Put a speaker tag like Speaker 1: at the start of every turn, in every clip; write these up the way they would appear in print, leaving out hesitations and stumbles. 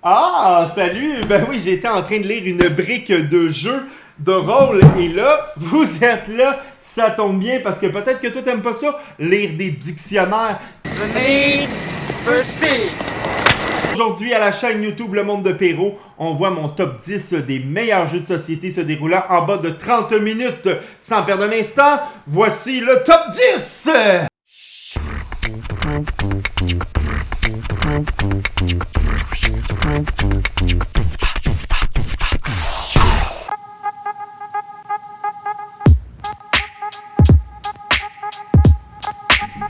Speaker 1: Ah, salut! Ben oui, j'étais en train de lire une brique de jeu de rôle et là, vous êtes là, ça tombe bien parce que peut-être que toi t'aimes pas ça, lire des dictionnaires.
Speaker 2: The need for speed.
Speaker 1: Aujourd'hui à la chaîne YouTube Le Monde de Perrault, on voit mon top 10 des meilleurs jeux de société se déroulant en bas de 30 minutes. Sans perdre un instant, voici le top 10!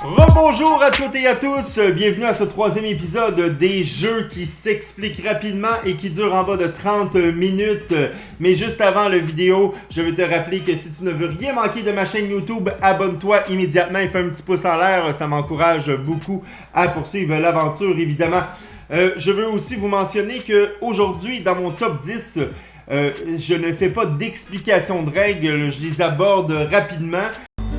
Speaker 1: Rebonjour à toutes et à tous, bienvenue à ce troisième épisode des jeux qui s'expliquent rapidement et qui durent en bas de 30 minutes. Mais juste avant la vidéo, je veux te rappeler que si tu ne veux rien manquer de ma chaîne YouTube, abonne-toi immédiatement et fais un petit pouce en l'air, ça m'encourage beaucoup à poursuivre l'aventure évidemment. Je veux aussi vous mentionner qu'aujourd'hui dans mon top 10, je ne fais pas d'explication de règles, je les aborde rapidement.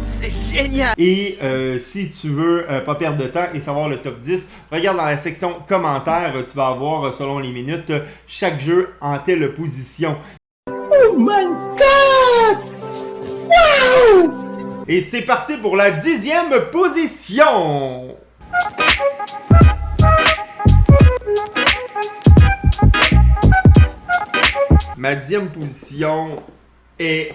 Speaker 2: C'est génial.
Speaker 1: Et si tu veux pas perdre de temps et savoir le top 10, regarde dans la section commentaires, tu vas avoir selon les minutes chaque jeu en telle position.
Speaker 2: Oh my god! Wow!
Speaker 1: Et c'est parti pour la 10e position! Ma 10e position est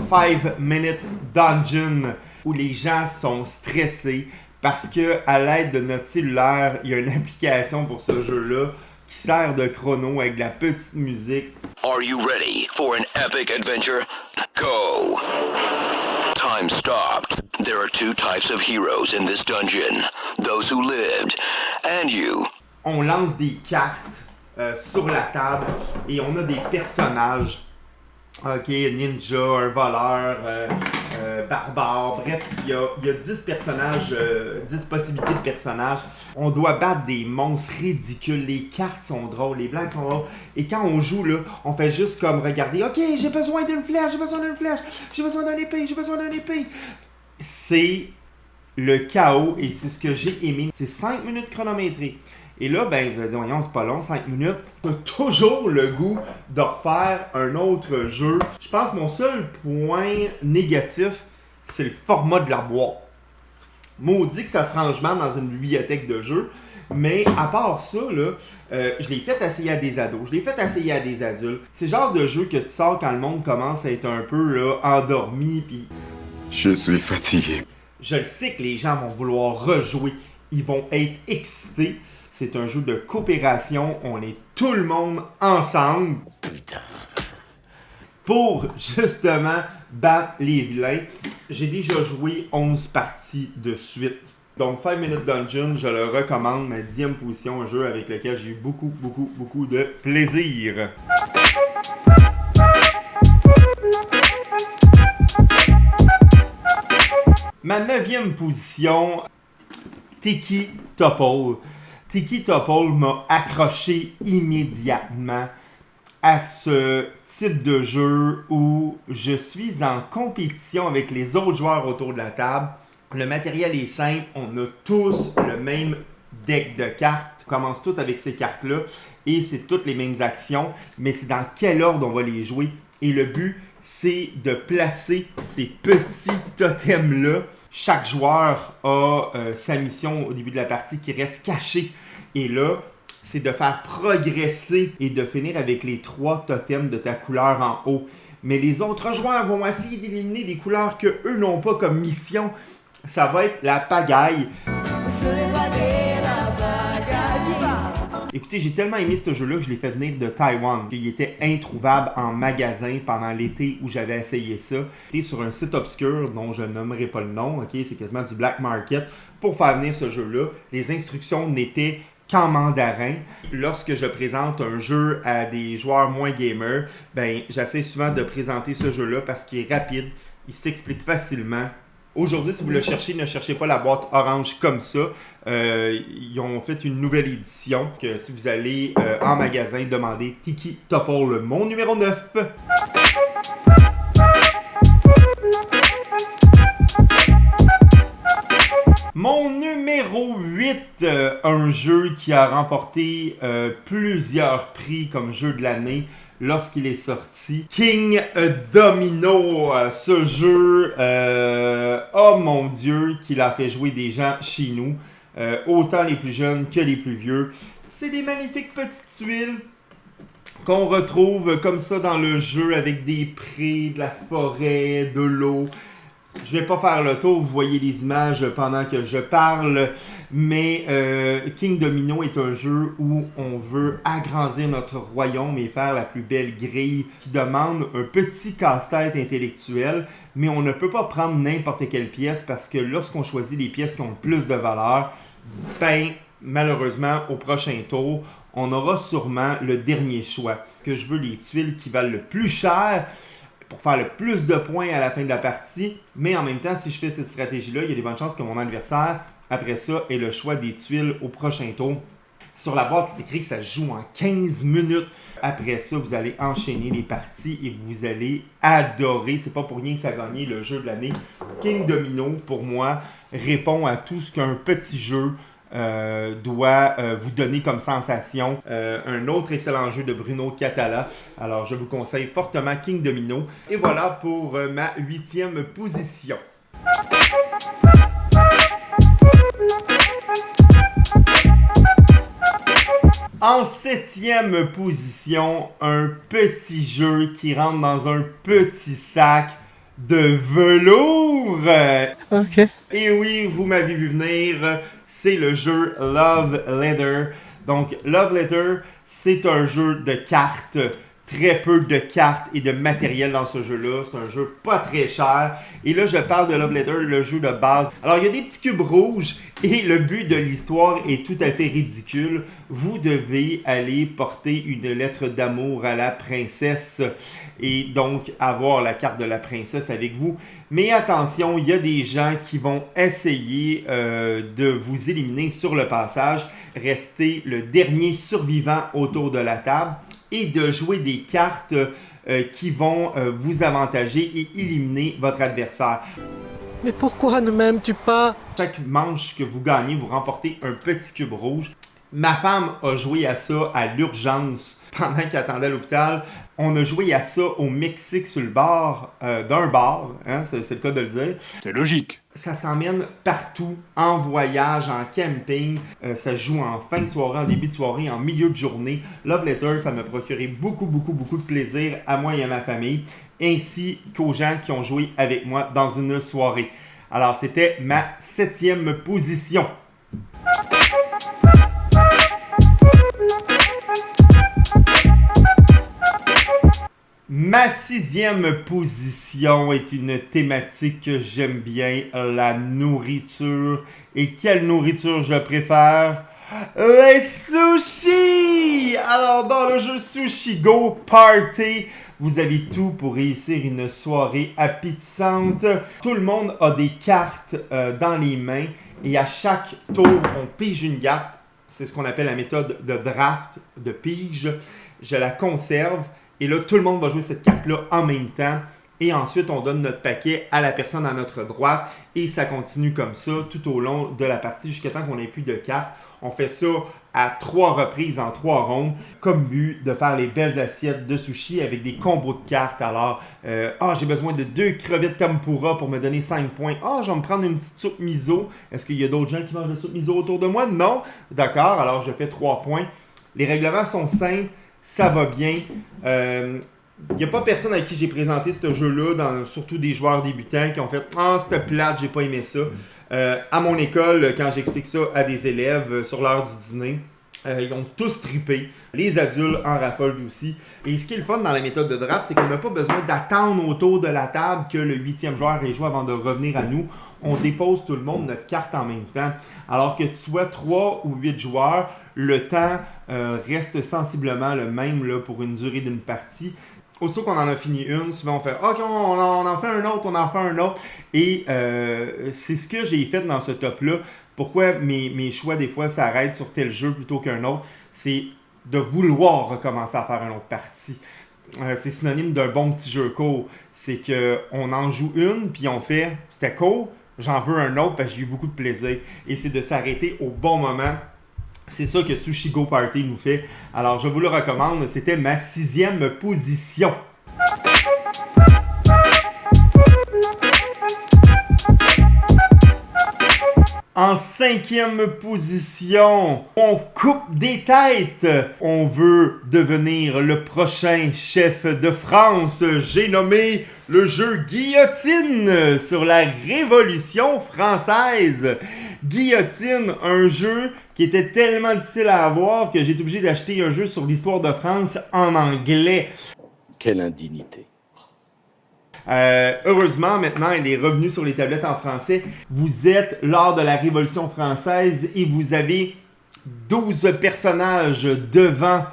Speaker 1: 5 Minute Dungeon, où les gens sont stressés parce que à l'aide de notre cellulaire, il y a une application pour ce jeu-là qui sert de chrono avec de la petite musique.
Speaker 3: Are you ready for an epic adventure? Go! Time stopped. There are two types of heroes in this dungeon. Those who lived, and you.
Speaker 1: On lance des cartes sur la table et on a des personnages. Ok, ninja, un voleur, barbare, bref, il y a 10 personnages, 10 possibilités de personnages. On doit battre des monstres ridicules, les cartes sont drôles, les blagues sont drôles. Et quand on joue, là, on fait juste comme regarder, ok, j'ai besoin d'une flèche, j'ai besoin d'une flèche, j'ai besoin d'un épée, j'ai besoin d'un épée. C'est le chaos et c'est ce que j'ai aimé. C'est 5 minutes chronométrées. Et là, ben, vous allez dire, voyons, c'est pas long, 5 minutes. T'as toujours le goût de refaire un autre jeu. Je pense que mon seul point négatif, c'est le format de la boîte. Maudit que ça se range mal dans une bibliothèque de jeux. Mais à part ça, là, je l'ai fait essayer à des ados, je l'ai fait essayer à des adultes. C'est le genre de jeu que tu sors quand le monde commence à être un peu là, endormi. Puis
Speaker 4: je suis fatigué.
Speaker 1: Je le sais que les gens vont vouloir rejouer. Ils vont être excités. C'est un jeu de coopération. On est tout le monde ensemble.
Speaker 4: Putain.
Speaker 1: Pour justement battre les vilains. J'ai déjà joué 11 parties de suite. Donc 5 Minute Dungeon, je le recommande. Ma 10e position, un jeu avec lequel j'ai eu beaucoup de plaisir. Ma 9e position, Tiki Topple. Tiki Topple m'a accroché immédiatement à ce type de jeu où je suis en compétition avec les autres joueurs autour de la table. Le matériel est simple, on a tous le même deck de cartes. On commence tous avec ces cartes-là et c'est toutes les mêmes actions, mais c'est dans quel ordre on va les jouer. Et le but, c'est de placer ces petits totems-là. Chaque joueur a sa mission au début de la partie qui reste cachée. Et là, c'est de faire progresser et de finir avec les 3 totems de ta couleur en haut. Mais les autres joueurs vont essayer d'éliminer des couleurs qu'eux n'ont pas comme mission. Ça va être la pagaille. Écoutez, j'ai tellement aimé ce jeu-là que je l'ai fait venir de Taïwan. Il était introuvable en magasin pendant l'été où j'avais essayé ça. C'était sur un site obscur dont je nommerai pas le nom. Okay? C'est quasiment du black market pour faire venir ce jeu-là. Les instructions n'étaient qu'en mandarin. Lorsque je présente un jeu à des joueurs moins gamers, ben, j'essaie souvent de présenter ce jeu-là parce qu'il est rapide, il s'explique facilement. Aujourd'hui, si vous le cherchez, ne cherchez pas la boîte orange comme ça. Ils ont fait une nouvelle édition. Que si vous allez en magasin, demandez Tiki Topple, mon numéro 9. Mon numéro Numéro 8, un jeu qui a remporté plusieurs prix comme jeu de l'année lorsqu'il est sorti. King Domino, ce jeu, oh mon Dieu, qu'il a fait jouer des gens chez nous, autant les plus jeunes que les plus vieux. C'est des magnifiques petites tuiles qu'on retrouve comme ça dans le jeu avec des prés, de la forêt, de l'eau. Je vais pas faire le tour, vous voyez les images pendant que je parle, mais King Domino est un jeu où on veut agrandir notre royaume et faire la plus belle grille qui demande un petit casse-tête intellectuel, mais on ne peut pas prendre n'importe quelle pièce parce que lorsqu'on choisit les pièces qui ont plus de valeur, ben malheureusement au prochain tour, on aura sûrement le dernier choix. Que je veux les tuiles qui valent le plus cher pour faire le plus de points à la fin de la partie, mais en même temps, si je fais cette stratégie-là, il y a des bonnes chances que mon adversaire, après ça, ait le choix des tuiles au prochain tour. Sur la boîte, c'est écrit que ça se joue en 15 minutes. Après ça, vous allez enchaîner les parties et vous allez adorer. C'est pas pour rien que ça a gagné le jeu de l'année. King Domino, pour moi, répond à tout ce qu'un petit jeu doit vous donner comme sensation. Un autre excellent jeu de Bruno Catala. Alors je vous conseille fortement King Domino. Et voilà pour ma 8e position. En 7e position, un petit jeu qui rentre dans un petit sac de velours.
Speaker 2: Ok.
Speaker 1: Et oui, vous m'avez vu venir, c'est le jeu Love Letter. Donc, Love Letter, c'est un jeu de cartes. Très peu de cartes et de matériel dans ce jeu-là. C'est un jeu pas très cher. Et là, je parle de Love Letter, le jeu de base. Alors, il y a des petits cubes rouges et le but de l'histoire est tout à fait ridicule. Vous devez aller porter une lettre d'amour à la princesse et donc avoir la carte de la princesse avec vous. Mais attention, il y a des gens qui vont essayer de vous éliminer sur le passage. Restez le dernier survivant autour de la table et de jouer des cartes qui vont vous avantager et éliminer votre adversaire.
Speaker 2: Mais pourquoi ne m'aimes-tu pas?
Speaker 1: Chaque manche que vous gagnez, vous remportez un petit cube rouge. Ma femme a joué à ça à l'urgence pendant qu'elle attendait à l'hôpital. On a joué à ça au Mexique sur le bar d'un bar, hein, c'est le cas de le dire.
Speaker 5: C'est logique.
Speaker 1: Ça s'emmène partout, en voyage, en camping. Ça joue en fin de soirée, en début de soirée, en milieu de journée. Love Letter, ça m'a procuré beaucoup de plaisir à moi et à ma famille, ainsi qu'aux gens qui ont joué avec moi dans une soirée. Alors, c'était ma 7e position. Ma 6e position est une thématique que j'aime bien, la nourriture. Et quelle nourriture je préfère? Les sushis! Alors, dans le jeu Sushi Go Party, vous avez tout pour réussir une soirée appétissante. Tout le monde a des cartes dans les mains et à chaque tour, on pige une carte. C'est ce qu'on appelle la méthode de draft, de pige. Je la conserve. Et là, tout le monde va jouer cette carte-là en même temps. Et ensuite, on donne notre paquet à la personne à notre droite. Et ça continue comme ça tout au long de la partie jusqu'à temps qu'on n'ait plus de cartes. On fait ça à 3 reprises en 3 rondes. Comme but de faire les belles assiettes de sushi avec des combos de cartes. Alors, j'ai besoin de 2 crevettes tempura pour me donner 5 points. Je vais me prendre une petite soupe miso. Est-ce qu'il y a d'autres gens qui mangent de soupe miso autour de moi? Non. D'accord, alors je fais 3 points. Les règlements sont simples. Ça va bien. Il n'y a pas personne à qui j'ai présenté ce jeu-là, surtout des joueurs débutants qui ont fait « c'était plate, j'ai pas aimé ça ». À mon école, quand j'explique ça à des élèves sur l'heure du dîner, ils ont tous trippé. Les adultes en raffolent aussi. Et ce qui est le fun dans la méthode de draft, c'est qu'on n'a pas besoin d'attendre autour de la table que le 8e joueur ait joué avant de revenir à nous. On dépose tout le monde notre carte en même temps. Alors que tu sois 3 ou 8 joueurs, le temps reste sensiblement le même là, pour une durée d'une partie. Aussitôt qu'on en a fini une, souvent on fait « OK, on en fait un autre, on en fait un autre. » Et c'est ce que j'ai fait dans ce top-là. Pourquoi mes choix, des fois, s'arrêtent sur tel jeu plutôt qu'un autre, c'est de vouloir recommencer à faire une autre partie. C'est synonyme d'un bon petit jeu court. C'est qu'on en joue une, puis on fait « C'était court ». j'en veux un autre parce que j'ai eu beaucoup de plaisir. Et c'est de s'arrêter au bon moment. C'est ça que Sushi Go Party nous fait. Alors, je vous le recommande. C'était ma 6e position. En 5e position, on coupe des têtes. On veut devenir le prochain chef de France. J'ai nommé le jeu Guillotine sur la Révolution française. Guillotine, un jeu qui était tellement difficile à avoir que j'ai été obligé d'acheter un jeu sur l'histoire de France en anglais.
Speaker 5: Quelle indignité.
Speaker 1: Heureusement, maintenant, il est revenu sur les tablettes en français. Vous êtes lors de la Révolution française et vous avez 12 personnages devant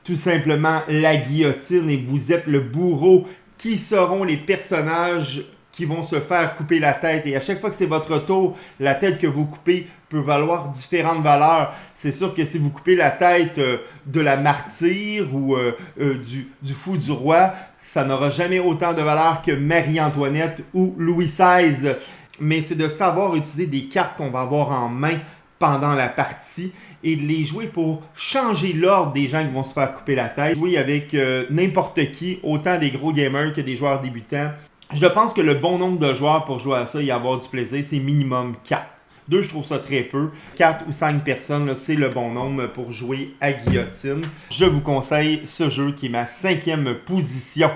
Speaker 1: tout simplement la guillotine et vous êtes le bourreau. Qui seront les personnages qui vont se faire couper la tête? Et à chaque fois que c'est votre tour, la tête que vous coupez peut valoir différentes valeurs. C'est sûr que si vous coupez la tête de la martyre ou du fou du roi, ça n'aura jamais autant de valeur que Marie-Antoinette ou Louis XVI. Mais c'est de savoir utiliser des cartes qu'on va avoir en main pendant la partie et de les jouer pour changer l'ordre des gens qui vont se faire couper la tête. Jouer avec n'importe qui, autant des gros gamers que des joueurs débutants. Je pense que le bon nombre de joueurs pour jouer à ça et avoir du plaisir, c'est minimum 4. 2, je trouve ça très peu. 4 ou 5 personnes, là, c'est le bon nombre pour jouer à Guillotine. Je vous conseille ce jeu qui est ma 5e position.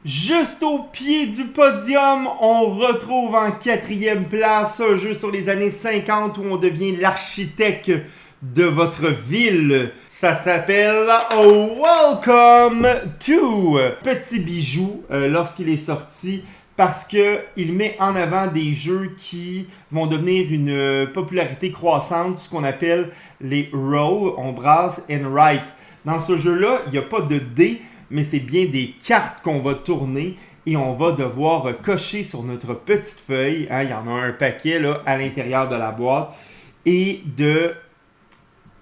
Speaker 1: Juste au pied du podium, on retrouve en 4e place un jeu sur les années 50 où on devient l'architecte de votre ville. Ça s'appelle Welcome to. Petit bijou lorsqu'il est sorti parce qu'il met en avant des jeux qui vont devenir une popularité croissante, ce qu'on appelle les roll, on brasse and write. Dans ce jeu-là, il n'y a pas de dés, mais c'est bien des cartes qu'on va tourner et on va devoir cocher sur notre petite feuille, hein, il y en a un paquet là, à l'intérieur de la boîte, et de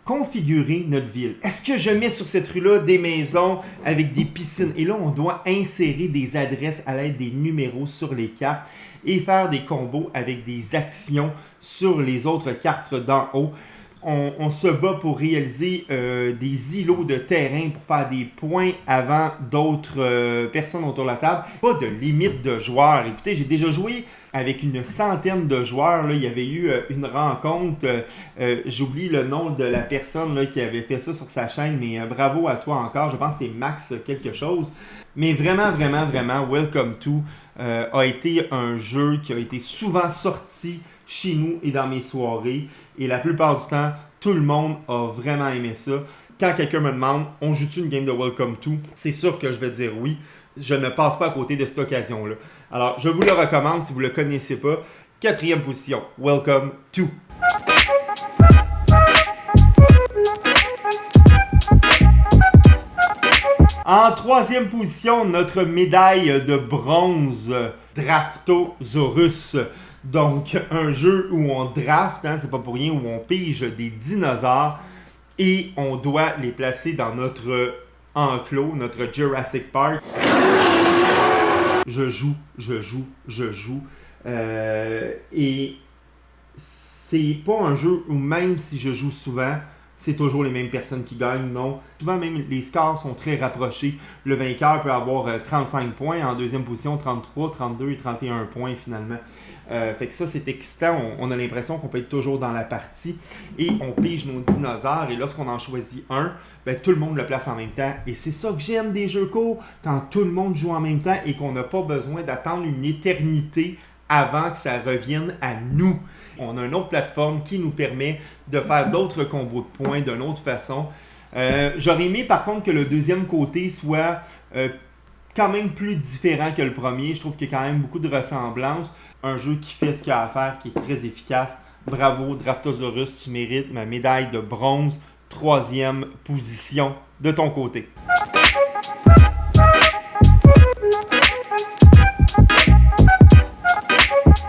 Speaker 1: configurer notre ville. Est-ce que je mets sur cette rue-là des maisons avec des piscines? Et là, on doit insérer des adresses à l'aide des numéros sur les cartes et faire des combos avec des actions sur les autres cartes d'en haut. On se bat pour réaliser des îlots de terrain pour faire des points avant d'autres personnes autour de la table. Pas de limite de joueurs. Écoutez, j'ai déjà joué avec une centaine de joueurs. Là, il y avait eu une rencontre. J'oublie le nom de la personne là, qui avait fait ça sur sa chaîne, mais bravo à toi encore. Je pense que c'est Max quelque chose. Mais vraiment, Welcome to a été un jeu qui a été souvent sorti chez nous et dans mes soirées. Et la plupart du temps, tout le monde a vraiment aimé ça. Quand quelqu'un me demande, on joue-tu une game de Welcome to? C'est sûr que je vais dire oui. Je ne passe pas à côté de cette occasion-là. Alors, je vous le recommande si vous ne le connaissez pas. 4e position, Welcome to. En 3e position, notre médaille de bronze, Draftosaurus. Donc, un jeu où on draft, hein, c'est pas pour rien, où on pige des dinosaures et on doit les placer dans notre enclos, notre Jurassic Park. Je joue. Et c'est pas un jeu où même si je joue souvent, c'est toujours les mêmes personnes qui gagnent, non. Souvent, même les scores sont très rapprochés. Le vainqueur peut avoir 35 points, en 2e position 33, 32 et 31 points finalement. Fait que ça, c'est excitant. On a l'impression qu'on peut être toujours dans la partie et on pige nos dinosaures. Et lorsqu'on en choisit un, ben, tout le monde le place en même temps. Et c'est ça que j'aime des jeux courts, quand tout le monde joue en même temps et qu'on n'a pas besoin d'attendre une éternité avant que ça revienne à nous. On a une autre plateforme qui nous permet de faire d'autres combos de points d'une autre façon. J'aurais aimé par contre que le deuxième côté soit quand même plus différent que le premier. Je trouve qu'il y a quand même beaucoup de ressemblances. Un jeu qui fait ce qu'il a à faire, qui est très efficace. Bravo, Draftosaurus, tu mérites ma médaille de bronze. 3e position de ton côté.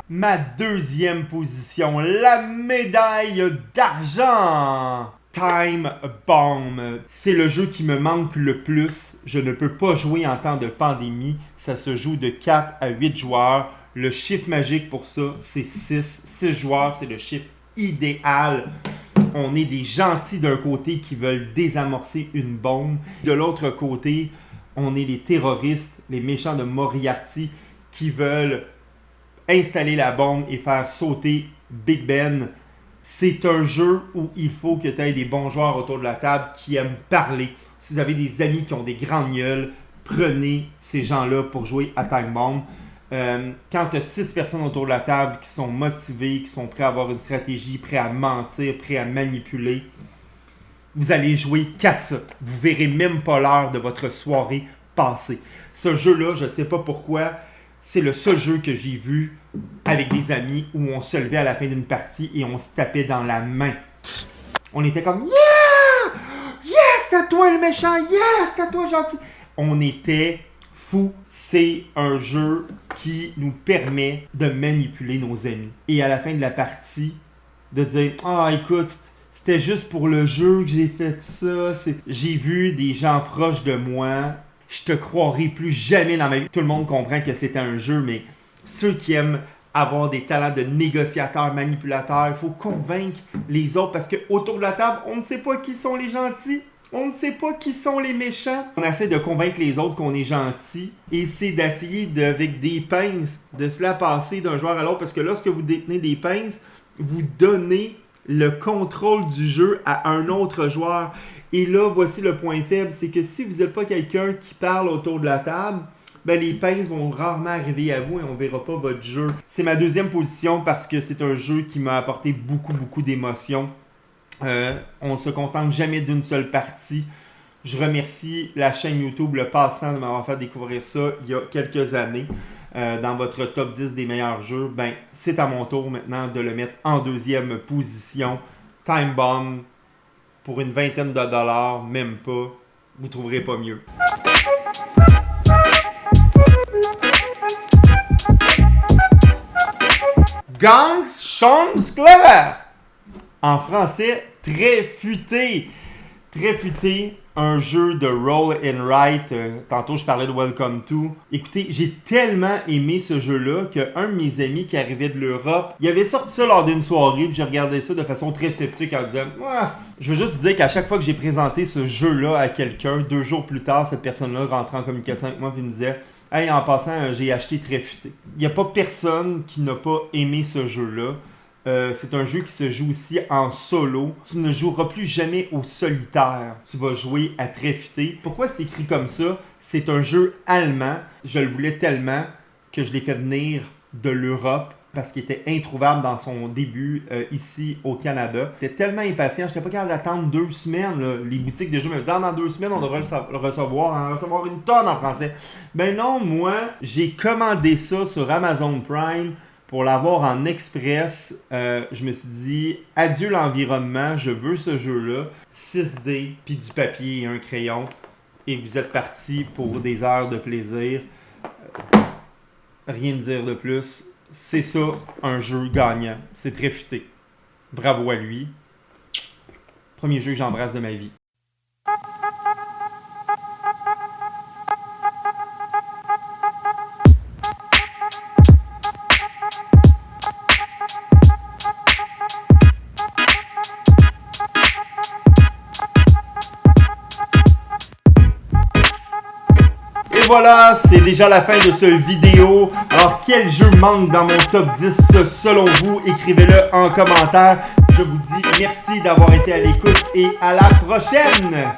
Speaker 1: Ma 2e position, la médaille d'argent. Time Bomb. C'est le jeu qui me manque le plus. Je ne peux pas jouer en temps de pandémie. Ça se joue de 4 à 8 joueurs. Le chiffre magique pour ça, c'est 6. 6 joueurs, c'est le chiffre idéal. On est des gentils d'un côté qui veulent désamorcer une bombe. De l'autre côté, on est les terroristes, les méchants de Moriarty qui veulent installer la bombe et faire sauter Big Ben. C'est un jeu où il faut que tu aies des bons joueurs autour de la table qui aiment parler. Si vous avez des amis qui ont des grandes gueules, prenez ces gens-là pour jouer à Time Bomb. Quand tu as 6 personnes autour de la table qui sont motivées, qui sont prêts à avoir une stratégie, prêts à mentir, prêts à manipuler, vous allez jouer qu'à ça. Vous verrez même pas l'heure de votre soirée passer. Ce jeu-là, je sais pas pourquoi, c'est le seul jeu que j'ai vu avec des amis où on se levait à la fin d'une partie et on se tapait dans la main. On était comme « Yeah! Yes, c'est à toi le méchant! Yes, c'est à toi le gentil! » On était fous. C'est un jeu qui nous permet de manipuler nos amis. Et à la fin de la partie, de dire « Ah, écoute, c'était juste pour le jeu que j'ai fait ça. » J'ai vu des gens proches de moi. Je te croirai plus jamais dans ma vie. Tout le monde comprend que c'était un jeu, mais ceux qui aiment avoir des talents de négociateurs, manipulateurs, il faut convaincre les autres parce qu'autour de la table, on ne sait pas qui sont les gentils, on ne sait pas qui sont les méchants. On essaie de convaincre les autres qu'on est gentil et c'est d'essayer avec des pinces de se la passer d'un joueur à l'autre parce que lorsque vous détenez des pinces, vous donnez le contrôle du jeu à un autre joueur. Et là, voici le point faible, c'est que si vous n'êtes pas quelqu'un qui parle autour de la table, ben les pinces vont rarement arriver à vous et on ne verra pas votre jeu. C'est ma deuxième position parce que c'est un jeu qui m'a apporté beaucoup d'émotions. On ne se contente jamais d'une seule partie. Je remercie la chaîne YouTube Le Passe-Temps de m'avoir fait découvrir ça il y a quelques années. Dans votre top 10 des meilleurs jeux, ben c'est à mon tour maintenant de le mettre en deuxième position. Time Bomb, pour une vingtaine de dollars, même pas, vous trouverez pas mieux. Guns Shams Clever. En français, très futé. Très futé. Un jeu de roll and write. Tantôt, je parlais de Welcome to. Écoutez, j'ai tellement aimé ce jeu-là qu'un de mes amis qui arrivait de l'Europe, il avait sorti ça lors d'une soirée, puis j'ai regardé ça de façon très sceptique en disant « Je veux juste dire qu'à chaque fois que j'ai présenté ce jeu-là à quelqu'un, 2 jours plus tard, cette personne-là rentrait en communication avec moi et me disait « Hey, en passant, j'ai acheté très futé. » Il n'y a pas personne qui n'a pas aimé ce jeu-là. C'est un jeu qui se joue aussi en solo. Tu ne joueras plus jamais au solitaire. Tu vas jouer à tréfuté. Pourquoi c'est écrit comme ça? C'est un jeu allemand. Je le voulais tellement que je l'ai fait venir de l'Europe parce qu'il était introuvable dans son début ici au Canada. J'étais tellement impatient, je n'étais pas capable d'attendre 2 semaines. Là. Les boutiques de jeux me disaient dans 2 semaines, on devrait le recevoir une tonne en français. Ben non, moi, j'ai commandé ça sur Amazon Prime. Pour l'avoir en express, je me suis dit, adieu l'environnement, je veux ce jeu-là. 6D, puis du papier et un crayon. Et vous êtes partis pour des heures de plaisir. Rien de dire de plus. C'est ça, un jeu gagnant. C'est très futé. Bravo à lui. Premier jeu que j'embrasse de ma vie. Voilà, c'est déjà la fin de ce vidéo. Alors, quel jeu manque dans mon top 10 selon vous? Écrivez-le en commentaire. Je vous dis merci d'avoir été à l'écoute et à la prochaine!